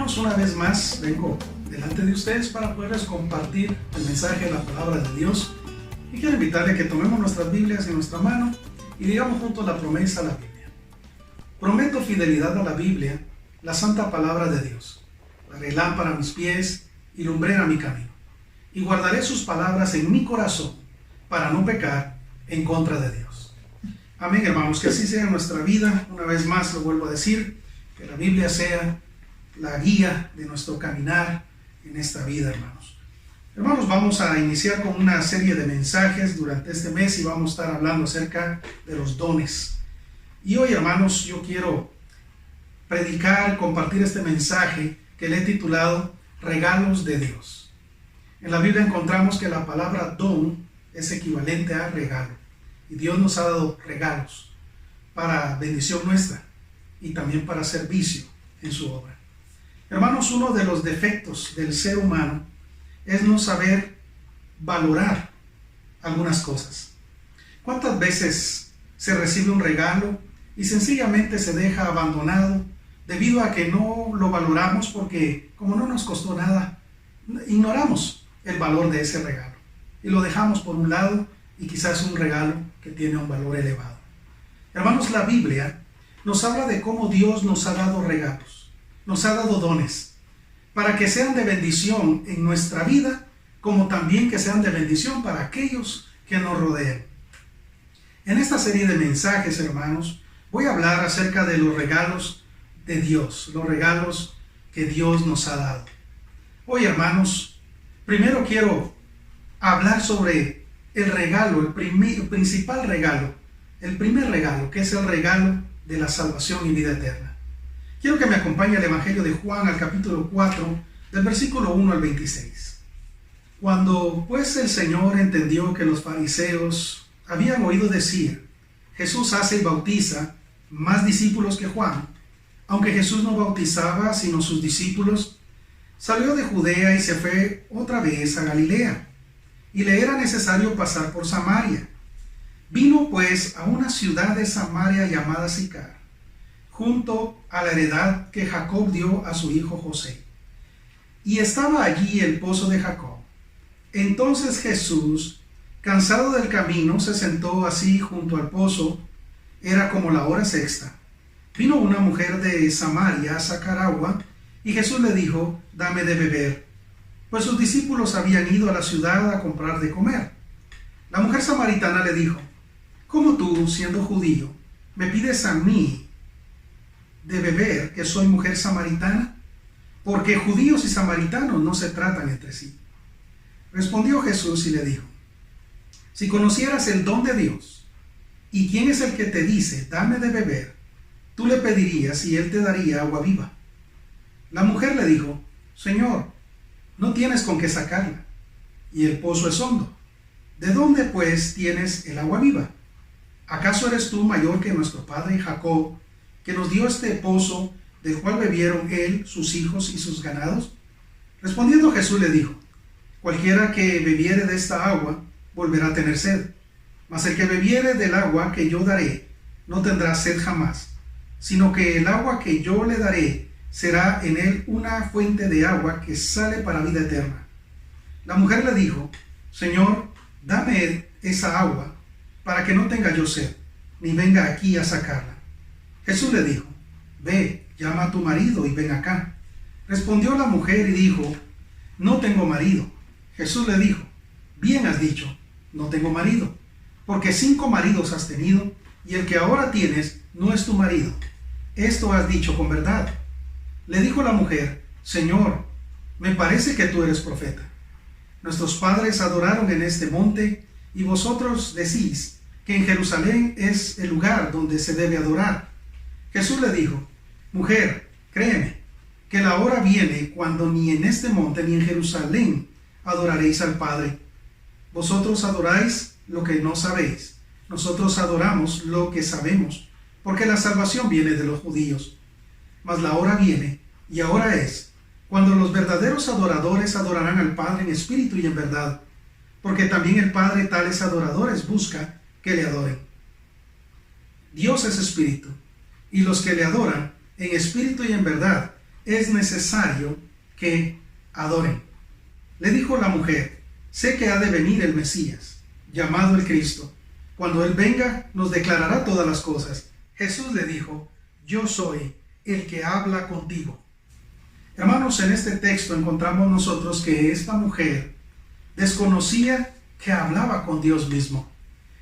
Hermanos, una vez más vengo delante de ustedes para poderles compartir el mensaje de la palabra de Dios. Y quiero invitarles a que tomemos nuestras Biblias en nuestra mano y digamos juntos la promesa a la Biblia. Prometo fidelidad a la Biblia, la santa palabra de Dios. Daré lámpara a mis pies y lumbrera a mi camino. Y guardaré sus palabras en mi corazón para no pecar en contra de Dios. Amén, hermanos, que así sea en nuestra vida. Una vez más lo vuelvo a decir, que la Biblia sea la guía de nuestro caminar en esta vida, hermanos. Hermanos, vamos a iniciar con una serie de mensajes durante este mes y vamos a estar hablando acerca de los dones. Y hoy, hermanos, yo quiero compartir este mensaje que le he titulado Regalos de Dios. En la Biblia encontramos que la palabra don es equivalente a regalo. Y Dios nos ha dado regalos para bendición nuestra y también para servicio en su obra. Hermanos, uno de los defectos del ser humano es no saber valorar algunas cosas. ¿Cuántas veces se recibe un regalo y sencillamente se deja abandonado debido a que no lo valoramos porque como no nos costó nada, ignoramos el valor de ese regalo y lo dejamos por un lado y quizás un regalo que tiene un valor elevado? Hermanos, la Biblia nos habla de cómo Dios nos ha dado regalos, nos ha dado dones, para que sean de bendición en nuestra vida, como también que sean de bendición para aquellos que nos rodean. En esta serie de mensajes, hermanos, voy a hablar acerca de los regalos de Dios, los regalos que Dios nos ha dado. Hoy, hermanos, primero quiero hablar sobre el regalo, el principal regalo, el primer regalo, que es el regalo de la salvación y vida eterna. Quiero que me acompañe al Evangelio de Juan, al capítulo 4, del versículo 1 al 26. Cuando pues el Señor entendió que los fariseos habían oído decir, Jesús hace y bautiza más discípulos que Juan, aunque Jesús no bautizaba sino sus discípulos, salió de Judea y se fue otra vez a Galilea, y le era necesario pasar por Samaria. Vino pues a una ciudad de Samaria llamada Sicar, junto a la heredad que Jacob dio a su hijo José. Y estaba allí el pozo de Jacob. Entonces Jesús, cansado del camino, se sentó así junto al pozo. Era como la hora sexta. Vino una mujer de Samaria a sacar agua, y Jesús le dijo, dame de beber, pues sus discípulos habían ido a la ciudad a comprar de comer. La mujer samaritana le dijo, ¿cómo tú, siendo judío, me pides a mí de beber, que soy mujer samaritana? Porque judíos y samaritanos no se tratan entre sí. Respondió Jesús y le dijo, si conocieras el don de Dios, y quién es el que te dice, dame de beber, tú le pedirías y él te daría agua viva. La mujer le dijo, Señor, no tienes con qué sacarla, y el pozo es hondo. ¿De dónde pues tienes el agua viva? ¿Acaso eres tú mayor que nuestro padre Jacob, que nos dio este pozo, del cual bebieron él, sus hijos y sus ganados? Respondiendo Jesús le dijo, cualquiera que bebiere de esta agua, volverá a tener sed. Mas el que bebiere del agua que yo daré, no tendrá sed jamás, sino que el agua que yo le daré, será en él una fuente de agua que sale para vida eterna. La mujer le dijo, Señor, dame esa agua, para que no tenga yo sed, ni venga aquí a sacarla. Jesús le dijo, ve, llama a tu marido y ven acá. Respondió la mujer y dijo, no tengo marido. Jesús le dijo, bien has dicho, no tengo marido, porque 5 maridos has tenido, y el que ahora tienes no es tu marido. Esto has dicho con verdad. Le dijo la mujer, Señor, me parece que tú eres profeta. Nuestros padres adoraron en este monte, y vosotros decís que en Jerusalén es el lugar donde se debe adorar. Jesús le dijo, mujer, créeme, que la hora viene cuando ni en este monte ni en Jerusalén adoraréis al Padre. Vosotros adoráis lo que no sabéis, nosotros adoramos lo que sabemos, porque la salvación viene de los judíos. Mas la hora viene, y ahora es, cuando los verdaderos adoradores adorarán al Padre en espíritu y en verdad, porque también el Padre tales adoradores busca que le adoren. Dios es espíritu, y los que le adoran en espíritu y en verdad es necesario que adoren. Le dijo la mujer: sé que ha de venir el Mesías, llamado el Cristo. Cuando Él venga, nos declarará todas las cosas. Jesús le dijo: yo soy el que habla contigo. Hermanos, en este texto encontramos nosotros que esta mujer desconocía que hablaba con Dios mismo.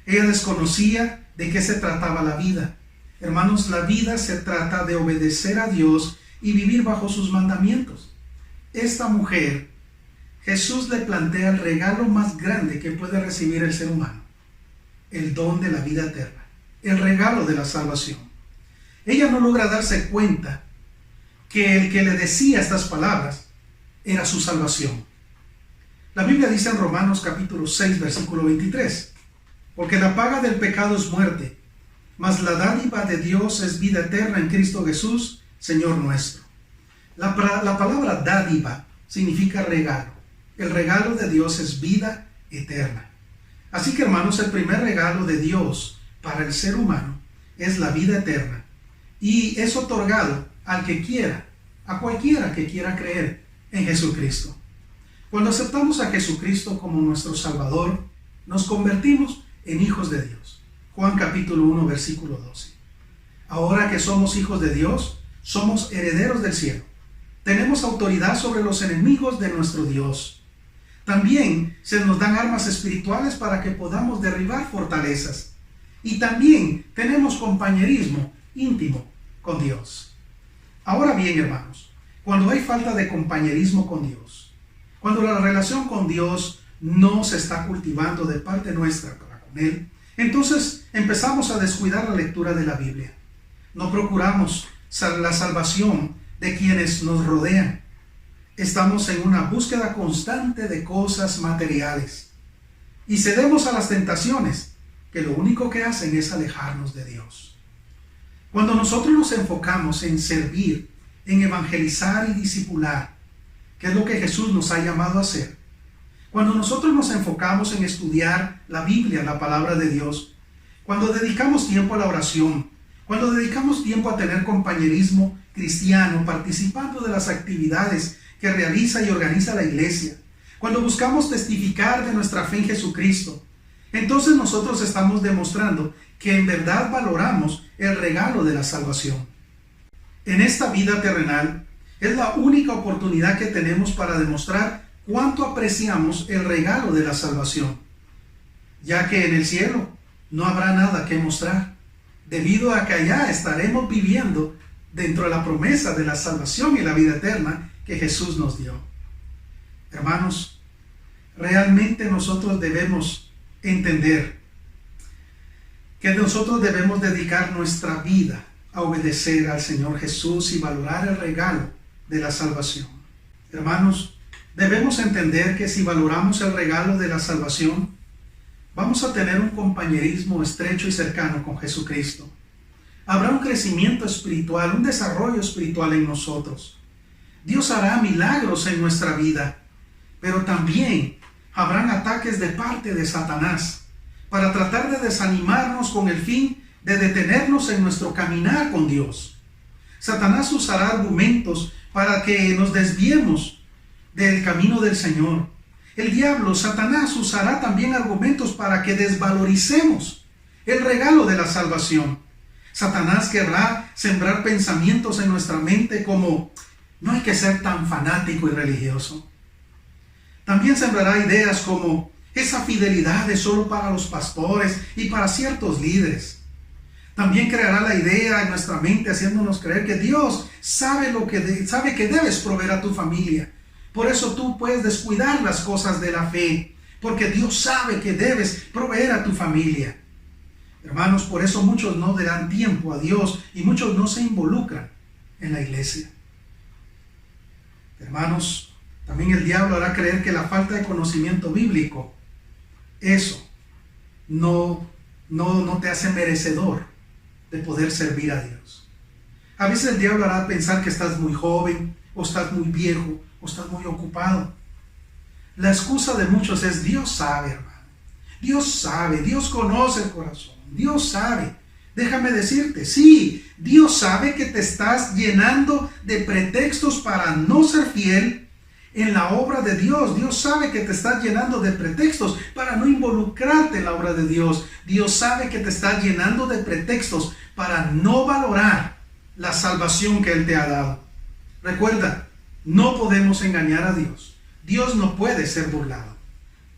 Ella desconocía de qué se trataba la vida. Hermanos, la vida se trata de obedecer a Dios y vivir bajo sus mandamientos. Esta mujer, Jesús le plantea el regalo más grande que puede recibir el ser humano: el don de la vida eterna, el regalo de la salvación. Ella no logra darse cuenta que el que le decía estas palabras era su salvación. La Biblia dice en Romanos capítulo 6, versículo 23, porque la paga del pecado es muerte, mas la dádiva de Dios es vida eterna en Cristo Jesús, Señor nuestro. La palabra dádiva significa regalo. El regalo de Dios es vida eterna. Así que, hermanos, el primer regalo de Dios para el ser humano es la vida eterna. Y es otorgado al que quiera, a cualquiera que quiera creer en Jesucristo. Cuando aceptamos a Jesucristo como nuestro Salvador, nos convertimos en hijos de Dios. Juan capítulo 1, versículo 12. Ahora que somos hijos de Dios, somos herederos del cielo. Tenemos autoridad sobre los enemigos de nuestro Dios. También se nos dan armas espirituales para que podamos derribar fortalezas. Y también tenemos compañerismo íntimo con Dios. Ahora bien, hermanos, cuando hay falta de compañerismo con Dios, cuando la relación con Dios no se está cultivando de parte nuestra para con Él, entonces empezamos a descuidar la lectura de la Biblia. No procuramos la salvación de quienes nos rodean. Estamos en una búsqueda constante de cosas materiales y cedemos a las tentaciones que lo único que hacen es alejarnos de Dios. Cuando nosotros nos enfocamos en servir, en evangelizar y discipular, que es lo que Jesús nos ha llamado a hacer, cuando nosotros nos enfocamos en estudiar la Biblia, la palabra de Dios, cuando dedicamos tiempo a la oración, cuando dedicamos tiempo a tener compañerismo cristiano, participando de las actividades que realiza y organiza la iglesia, cuando buscamos testificar de nuestra fe en Jesucristo, entonces nosotros estamos demostrando que en verdad valoramos el regalo de la salvación. En esta vida terrenal es la única oportunidad que tenemos para demostrar cuánto apreciamos el regalo de la salvación, ya que en el cielo no habrá nada que mostrar, debido a que allá estaremos viviendo dentro de la promesa de la salvación y la vida eterna que Jesús nos dio. Hermanos, realmente nosotros debemos entender que nosotros debemos dedicar nuestra vida a obedecer al Señor Jesús y valorar el regalo de la salvación. Hermanos, debemos entender que si valoramos el regalo de la salvación, vamos a tener un compañerismo estrecho y cercano con Jesucristo. Habrá un crecimiento espiritual, un desarrollo espiritual en nosotros. Dios hará milagros en nuestra vida, pero también habrán ataques de parte de Satanás para tratar de desanimarnos con el fin de detenernos en nuestro caminar con Dios. Satanás usará argumentos para que nos desviemos del camino del Señor. El diablo, Satanás, usará también argumentos para que desvaloricemos el regalo de la salvación. Satanás querrá sembrar pensamientos en nuestra mente como: no hay que ser tan fanático y religioso. También sembrará ideas como: esa fidelidad es solo para los pastores y para ciertos líderes. También creará la idea en nuestra mente haciéndonos creer que Dios sabe que debes proveer a tu familia. Por eso tú puedes descuidar las cosas de la fe, porque Dios sabe que debes proveer a tu familia. Hermanos, por eso muchos no le dan tiempo a Dios y muchos no se involucran en la iglesia. Hermanos, también el diablo hará creer que la falta de conocimiento bíblico, eso no te hace merecedor de poder servir a Dios. A veces el diablo hará pensar que estás muy joven, o estás muy viejo, o estás muy ocupado. La excusa de muchos es: Dios sabe, hermano. Dios sabe, Dios conoce el corazón. Dios sabe. Déjame decirte, sí, Dios sabe que te estás llenando de pretextos para no ser fiel en la obra de Dios. Dios sabe que te estás llenando de pretextos para no involucrarte en la obra de Dios. Dios sabe que te estás llenando de pretextos para no valorar la salvación que Él te ha dado. Recuerda, no podemos engañar a Dios. Dios no puede ser burlado.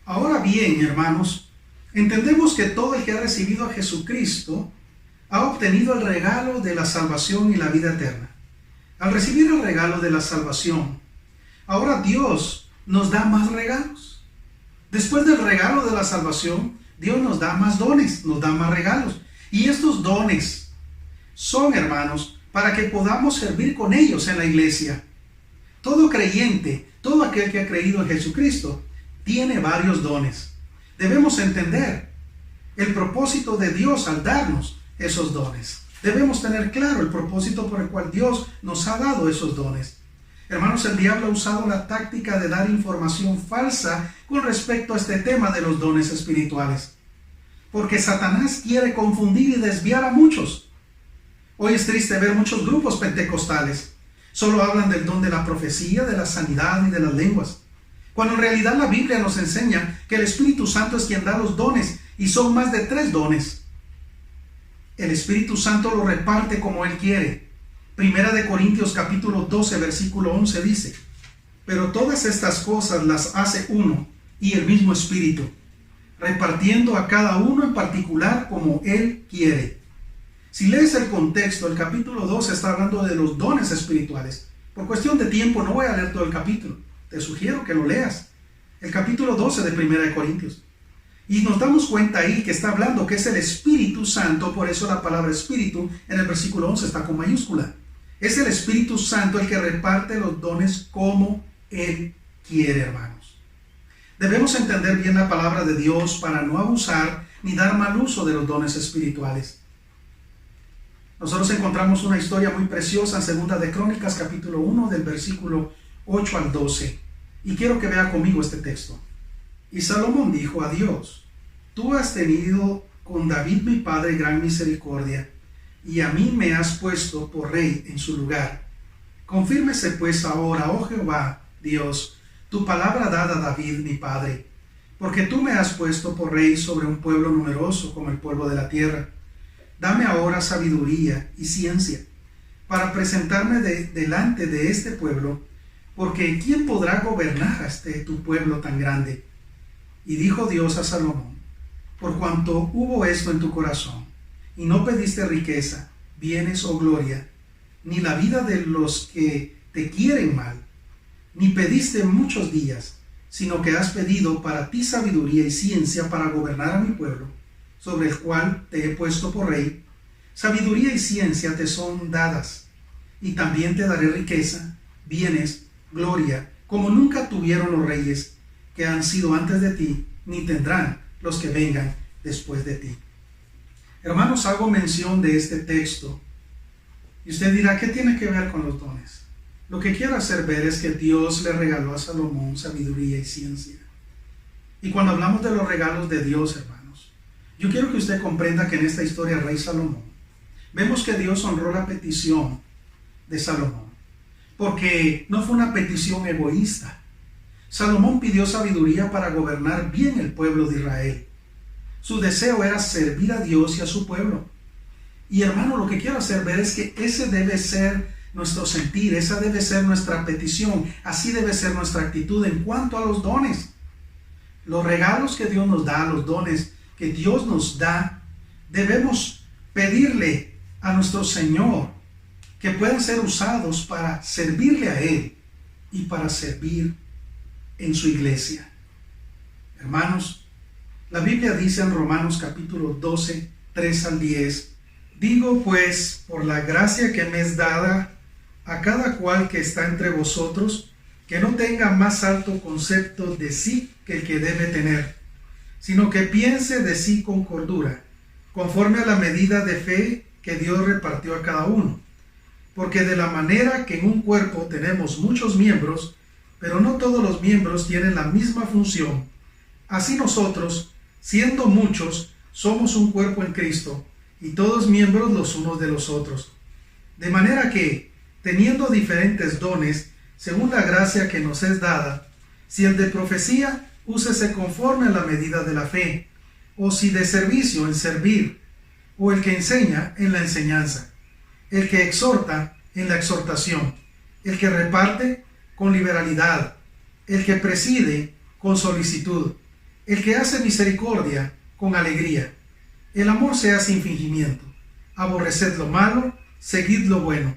Ahora bien, hermanos, entendemos que todo el que ha recibido a Jesucristo ha obtenido el regalo de la salvación y la vida eterna. Al recibir el regalo de la salvación, ahora Dios nos da más regalos. Después del regalo de la salvación, Dios nos da más dones, nos da más regalos. Y estos dones son, hermanos, para que podamos servir con ellos en la iglesia. Todo creyente, todo aquel que ha creído en Jesucristo, tiene varios dones. Debemos entender el propósito de Dios al darnos esos dones. Debemos tener claro el propósito por el cual Dios nos ha dado esos dones. Hermanos, el diablo ha usado la táctica de dar información falsa con respecto a este tema de los dones espirituales, porque Satanás quiere confundir y desviar a muchos. Hoy es triste ver muchos grupos pentecostales. Solo hablan del don de la profecía, de la sanidad y de las lenguas, cuando en realidad la Biblia nos enseña que el Espíritu Santo es quien da los dones, y son más de 3 dones. El Espíritu Santo lo reparte como Él quiere. Primera de Corintios capítulo 12, versículo 11 dice: pero todas estas cosas las hace uno y el mismo Espíritu, repartiendo a cada uno en particular como Él quiere. Si lees el contexto, el capítulo 12 está hablando de los dones espirituales. Por cuestión de tiempo no voy a leer todo el capítulo. Te sugiero que lo leas. El capítulo 12 de Primera de Corintios. Y nos damos cuenta ahí que está hablando que es el Espíritu Santo, por eso la palabra Espíritu en el versículo 11 está con mayúscula. Es el Espíritu Santo el que reparte los dones como Él quiere, hermanos. Debemos entender bien la palabra de Dios para no abusar ni dar mal uso de los dones espirituales. Nosotros encontramos una historia muy preciosa en Segunda de Crónicas, capítulo 1, del versículo 8 al 12. Y quiero que vea conmigo este texto. Y Salomón dijo a Dios: tú has tenido con David mi padre gran misericordia, y a mí me has puesto por rey en su lugar. Confírmese pues ahora, oh Jehová, Dios, tu palabra dada a David mi padre, porque tú me has puesto por rey sobre un pueblo numeroso como el polvo de la tierra. Dame ahora sabiduría y ciencia para presentarme delante de este pueblo, porque ¿quién podrá gobernar a tu pueblo tan grande? Y dijo Dios a Salomón: por cuanto hubo esto en tu corazón, y no pediste riqueza, bienes o gloria, ni la vida de los que te quieren mal, ni pediste muchos días, sino que has pedido para ti sabiduría y ciencia para gobernar a mi pueblo, sobre el cual te he puesto por rey. Sabiduría y ciencia te son dadas, y también te daré riqueza, bienes, gloria, como nunca tuvieron los reyes que han sido antes de ti, ni tendrán los que vengan después de ti. Hermanos, hago mención de este texto, y usted dirá: ¿qué tiene que ver con los dones? Lo que quiero hacer ver es que Dios le regaló a Salomón sabiduría y ciencia. Y cuando hablamos de los regalos de Dios, hermanos, yo quiero que usted comprenda que en esta historia del rey Salomón, vemos que Dios honró la petición de Salomón, porque no fue una petición egoísta. Salomón pidió sabiduría para gobernar bien el pueblo de Israel. Su deseo era servir a Dios y a su pueblo. Y hermano, lo que quiero hacer ver es que ese debe ser nuestro sentir, esa debe ser nuestra petición, así debe ser nuestra actitud en cuanto a los dones. Los regalos que Dios nos da, los dones que Dios nos da, debemos pedirle a nuestro Señor que puedan ser usados para servirle a Él y para servir en su iglesia. Hermanos, la Biblia dice en Romanos capítulo 12, 3 al 10: digo pues, por la gracia que me es dada, a cada cual que está entre vosotros, que no tenga más alto concepto de sí que el que debe tener, sino que piense de sí con cordura, conforme a la medida de fe que Dios repartió a cada uno. Porque de la manera que en un cuerpo tenemos muchos miembros, pero no todos los miembros tienen la misma función, así nosotros, siendo muchos, somos un cuerpo en Cristo, y todos miembros los unos de los otros. De manera que, teniendo diferentes dones, según la gracia que nos es dada, si el de profecía, úsese conforme a la medida de la fe, o si de servicio, en servir, o el que enseña, en la enseñanza, el que exhorta, en la exhortación, el que reparte, con liberalidad, el que preside, con solicitud, el que hace misericordia, con alegría. El amor sea sin fingimiento. Aborreced lo malo, seguid lo bueno.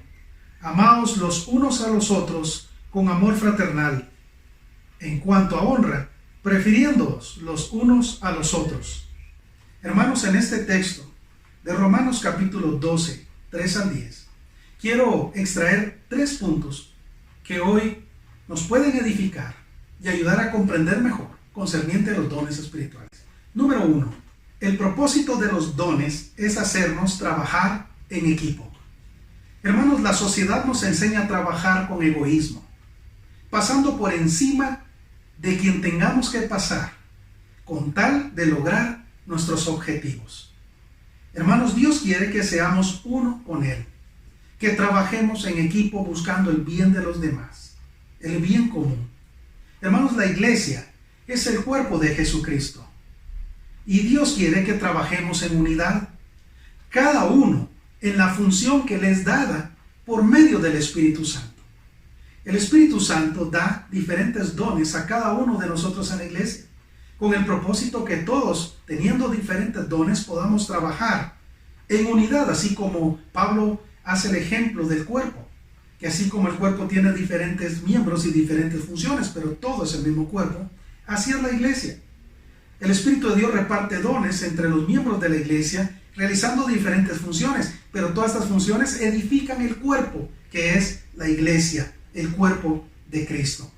Amaos los unos a los otros con amor fraternal. En cuanto a honra, prefiriéndoos los unos a los otros. Hermanos, en este texto de Romanos capítulo 12, 3 al 10, quiero extraer 3 puntos que hoy nos pueden edificar y ayudar a comprender mejor concerniente a los dones espirituales. Número 1. El propósito de los dones es hacernos trabajar en equipo. Hermanos, la sociedad nos enseña a trabajar con egoísmo, pasando por encima de quien tengamos que pasar, con tal de lograr nuestros objetivos. Hermanos, Dios quiere que seamos uno con Él, que trabajemos en equipo buscando el bien de los demás, el bien común. Hermanos, la iglesia es el cuerpo de Jesucristo. Y Dios quiere que trabajemos en unidad, cada uno en la función que le es dada por medio del Espíritu Santo. El Espíritu Santo da diferentes dones a cada uno de nosotros en la iglesia, con el propósito que todos, teniendo diferentes dones, podamos trabajar en unidad, así como Pablo hace el ejemplo del cuerpo, que así como el cuerpo tiene diferentes miembros y diferentes funciones, pero todo es el mismo cuerpo, así es la iglesia. El Espíritu de Dios reparte dones entre los miembros de la iglesia, realizando diferentes funciones, pero todas estas funciones edifican el cuerpo, que es la iglesia, el cuerpo de Cristo.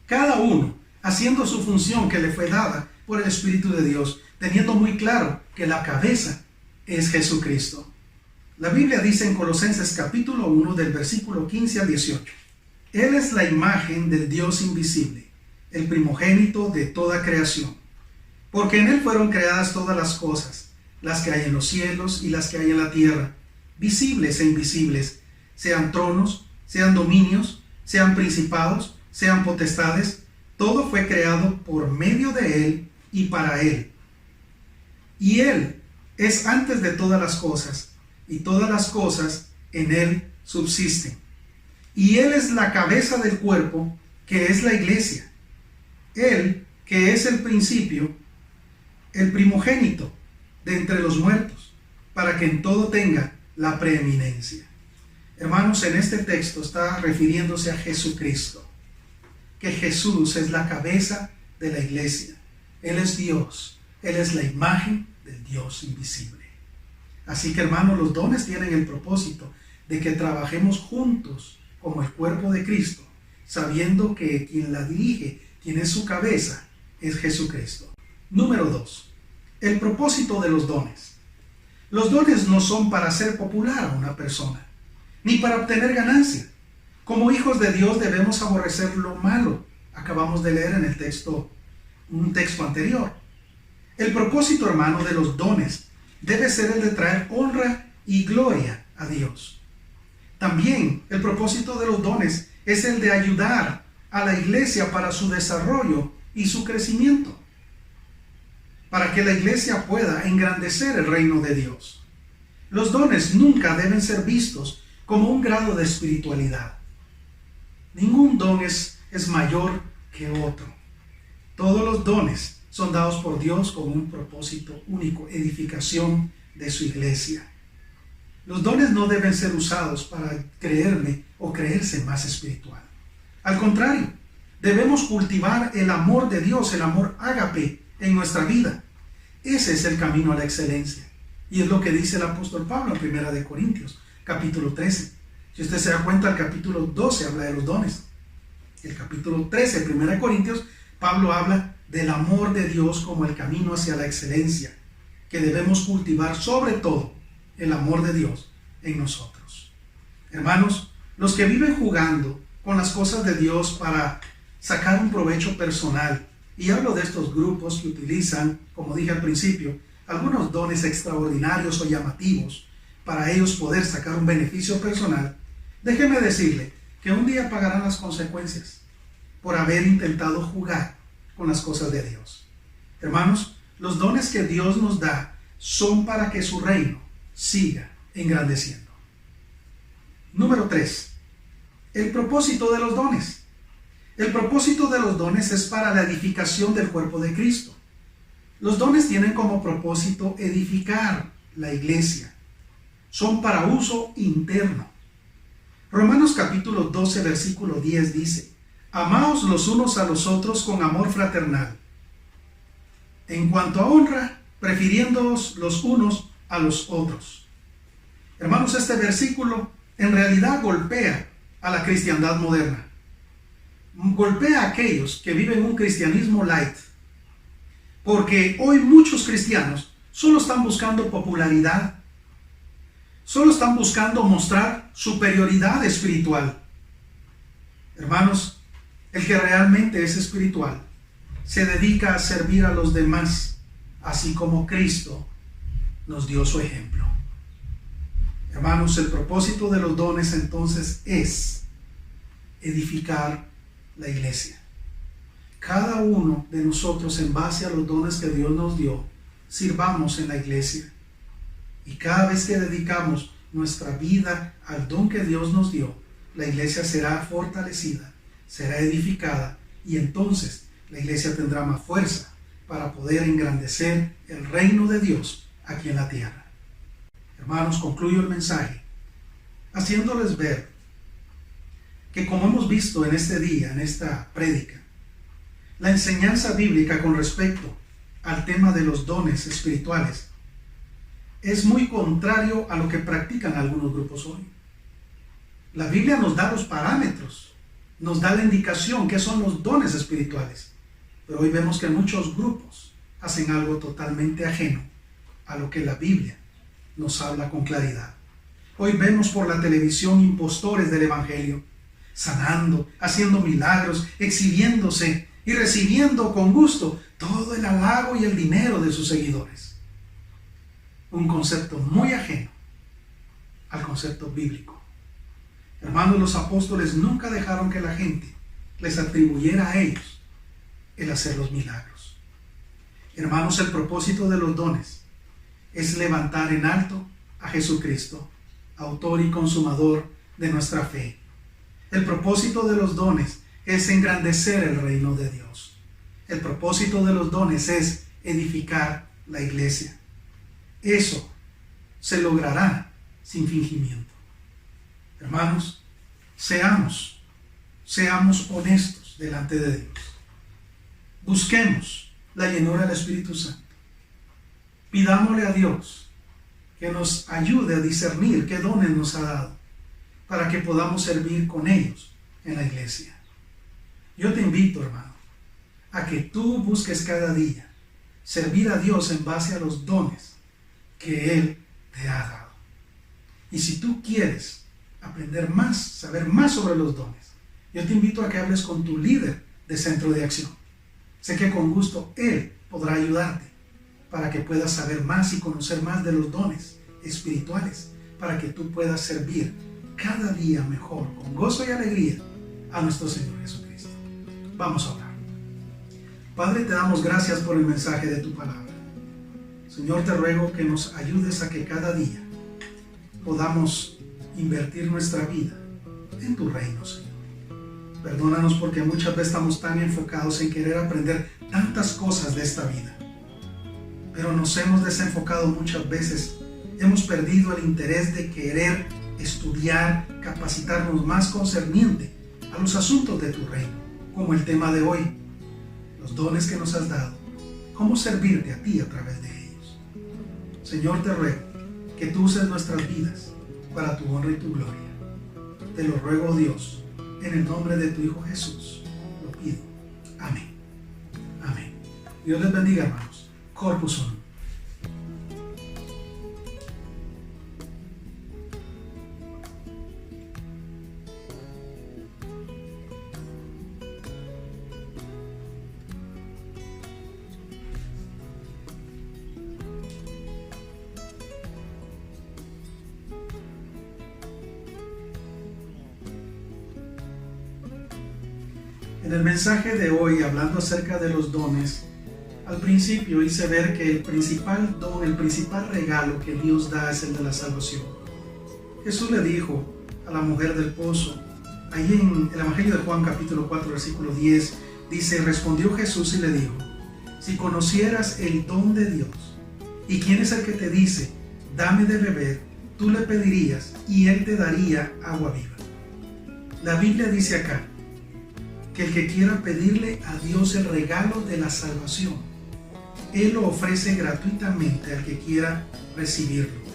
Cada uno haciendo su función que le fue dada por el Espíritu de Dios, teniendo muy claro que la cabeza es Jesucristo. La Biblia dice en Colosenses capítulo 1 del versículo 15 al 18, Él es la imagen del Dios invisible, el primogénito de toda creación. Porque en Él fueron creadas todas las cosas, las que hay en los cielos y las que hay en la tierra, visibles e invisibles, sean tronos, sean dominios, sean principados, sean potestades, todo fue creado por medio de Él y para Él. Y Él es antes de todas las cosas, y todas las cosas en Él subsisten. Y Él es la cabeza del cuerpo, que es la iglesia. Él, que es el principio, el primogénito de entre los muertos, para que en todo tenga la preeminencia. Hermanos, en este texto está refiriéndose a Jesucristo, que Jesús es la cabeza de la iglesia. Él es Dios, Él es la imagen del Dios invisible. Así que, hermanos, los dones tienen el propósito de que trabajemos juntos como el cuerpo de Cristo, sabiendo que quien la dirige, quien es su cabeza, es Jesucristo. Número 2. El propósito de los dones. Los dones no son para hacer popular a una persona, ni para obtener ganancia. Como hijos de Dios debemos aborrecer lo malo. Acabamos de leer en el texto, un texto anterior. El propósito, hermano, de los dones debe ser el de traer honra y gloria a Dios. También el propósito de los dones es el de ayudar a la iglesia para su desarrollo y su crecimiento, para que la iglesia pueda engrandecer el reino de Dios. Los dones nunca deben ser vistos como un grado de espiritualidad. Ningún don es mayor que otro. Todos los dones son dados por Dios con un propósito único, edificación de su iglesia. Los dones no deben ser usados para creerme o creerse más espiritual. Al contrario, debemos cultivar el amor de Dios, el amor ágape en nuestra vida. Ese es el camino a la excelencia. Y es lo que dice el apóstol Pablo en 1 Corintios, capítulo 13. Si usted se da cuenta, el capítulo 12 habla de los dones. El capítulo 13, 1 Corintios, Pablo habla del amor de Dios como el camino hacia la excelencia, que debemos cultivar sobre todo el amor de Dios en nosotros. Hermanos, los que viven jugando con las cosas de Dios para sacar un provecho personal, y hablo de estos grupos que utilizan, como dije al principio, algunos dones extraordinarios o llamativos para ellos poder sacar un beneficio personal, déjeme decirle que un día pagarán las consecuencias por haber intentado jugar con las cosas de Dios. Hermanos, los dones que Dios nos da son para que su reino siga engrandeciendo. Número 3. El propósito de los dones. El propósito de los dones es para la edificación del cuerpo de Cristo. Los dones tienen como propósito edificar la iglesia. Son para uso interno. Romanos capítulo 12, versículo 10 dice: Amaos los unos a los otros con amor fraternal. En cuanto a honra, prefiriéndoos los unos a los otros. Hermanos, este versículo en realidad golpea a la cristiandad moderna. Golpea a aquellos que viven un cristianismo light. Porque hoy muchos cristianos solo están buscando popularidad. Solo están buscando mostrar superioridad espiritual. Hermanos, el que realmente es espiritual se dedica a servir a los demás, así como Cristo nos dio su ejemplo. Hermanos, el propósito de los dones entonces es edificar la iglesia. Cada uno de nosotros, en base a los dones que Dios nos dio, sirvamos en la iglesia. Y cada vez que dedicamos nuestra vida al don que Dios nos dio, la iglesia será fortalecida, será edificada, y entonces la iglesia tendrá más fuerza para poder engrandecer el reino de Dios aquí en la tierra. Hermanos, concluyo el mensaje haciéndoles ver que, como hemos visto en este día, en esta prédica, la enseñanza bíblica con respecto al tema de los dones espirituales es muy contrario a lo que practican algunos grupos hoy. La Biblia nos da los parámetros, nos da la indicación que son los dones espirituales, pero hoy vemos que muchos grupos hacen algo totalmente ajeno a lo que la Biblia nos habla con claridad. Hoy vemos por la televisión impostores del evangelio, sanando, haciendo milagros, exhibiéndose y recibiendo con gusto todo el halago y el dinero de sus seguidores. Un concepto muy ajeno al concepto bíblico. Hermanos, los apóstoles nunca dejaron que la gente les atribuyera a ellos el hacer los milagros. Hermanos, el propósito de los dones es levantar en alto a Jesucristo, autor y consumador de nuestra fe. El propósito de los dones es engrandecer el reino de Dios. El propósito de los dones es edificar la iglesia. Eso se logrará sin fingimiento. Hermanos, seamos honestos delante de Dios. Busquemos la llenura del Espíritu Santo. Pidámosle a Dios que nos ayude a discernir qué dones nos ha dado para que podamos servir con ellos en la iglesia. Yo te invito, hermano, a que tú busques cada día servir a Dios en base a los dones que Él te ha dado. Y si tú quieres aprender más, saber más sobre los dones, yo te invito a que hables con tu líder de centro de acción. Sé que con gusto Él podrá ayudarte para que puedas saber más y conocer más de los dones espirituales, para que tú puedas servir cada día mejor, con gozo y alegría, a nuestro Señor Jesucristo. Vamos a orar. Padre, te damos gracias por el mensaje de tu palabra. Señor, te ruego que nos ayudes a que cada día podamos invertir nuestra vida en tu reino, Señor. Perdónanos porque muchas veces estamos tan enfocados en querer aprender tantas cosas de esta vida, pero nos hemos desenfocado muchas veces. Hemos perdido el interés de querer estudiar, capacitarnos más concerniente a los asuntos de tu reino, como el tema de hoy, los dones que nos has dado, cómo servirte a ti a través de ellos. Señor, te ruego que tú uses nuestras vidas para tu honra y tu gloria. Te lo ruego, Dios, en el nombre de tu Hijo Jesús, lo pido. Amén. Amén. Dios les bendiga, hermanos. Corpus Unum. En el mensaje de hoy, hablando acerca de los dones, al principio hice ver que el principal don, el principal regalo que Dios da es el de la salvación. Jesús le dijo a la mujer del pozo, ahí en el Evangelio de Juan capítulo 4 versículo 10, dice, respondió Jesús y le dijo, si conocieras el don de Dios y quién es el que te dice, dame de beber, tú le pedirías y él te daría agua viva. La Biblia dice acá que el que quiera pedirle a Dios el regalo de la salvación, Él lo ofrece gratuitamente al que quiera recibirlo.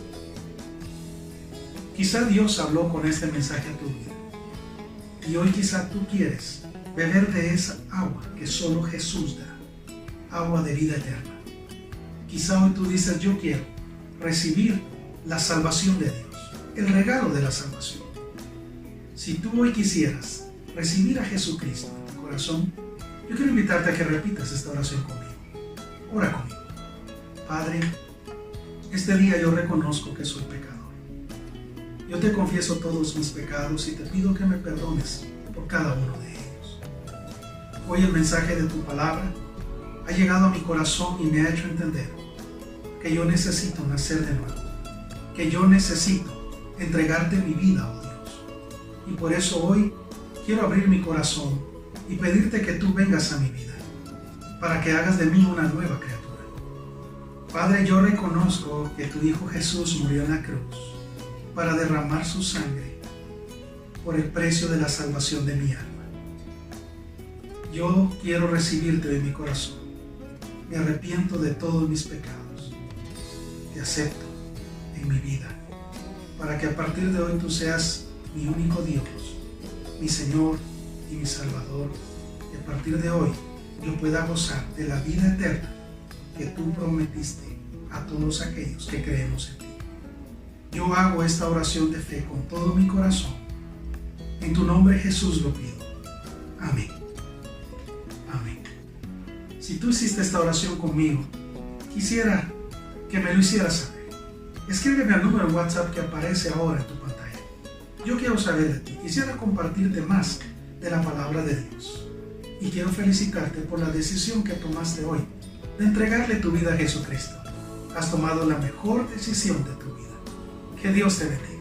Quizá Dios habló con este mensaje a tu vida y hoy quizá tú quieres beber de esa agua que solo Jesús da, agua de vida eterna. Quizá hoy tú dices, yo quiero recibir la salvación de Dios, el regalo de la salvación. Si tú hoy quisieras recibir a Jesucristo en tu corazón, yo quiero invitarte a que repitas esta oración conmigo. Ora conmigo. Padre, este día yo reconozco que soy pecador. Yo te confieso todos mis pecados y te pido que me perdones por cada uno de ellos. Hoy el mensaje de tu palabra ha llegado a mi corazón y me ha hecho entender que yo necesito nacer de nuevo, que yo necesito entregarte mi vida, oh Dios. Y por eso hoy quiero abrir mi corazón y pedirte que tú vengas a mi vida, para que hagas de mí una nueva criatura. Padre, yo reconozco que tu Hijo Jesús murió en la cruz para derramar su sangre por el precio de la salvación de mi alma. Yo quiero recibirte en mi corazón. Me arrepiento de todos mis pecados. Te acepto en mi vida, para que a partir de hoy tú seas mi único Dios, mi Señor y mi Salvador, y a partir de hoy yo pueda gozar de la vida eterna que tú prometiste a todos aquellos que creemos en ti. Yo hago esta oración de fe con todo mi corazón. En tu nombre, Jesús, lo pido. Amén. Amén. Si tú hiciste esta oración conmigo, quisiera que me lo hicieras saber. Escríbeme al número de WhatsApp que aparece ahora en tu pantalla. Yo quiero saber de ti. Quisiera compartirte más de la palabra de Dios. Y quiero felicitarte por la decisión que tomaste hoy de entregarle tu vida a Jesucristo. Has tomado la mejor decisión de tu vida. Que Dios te bendiga.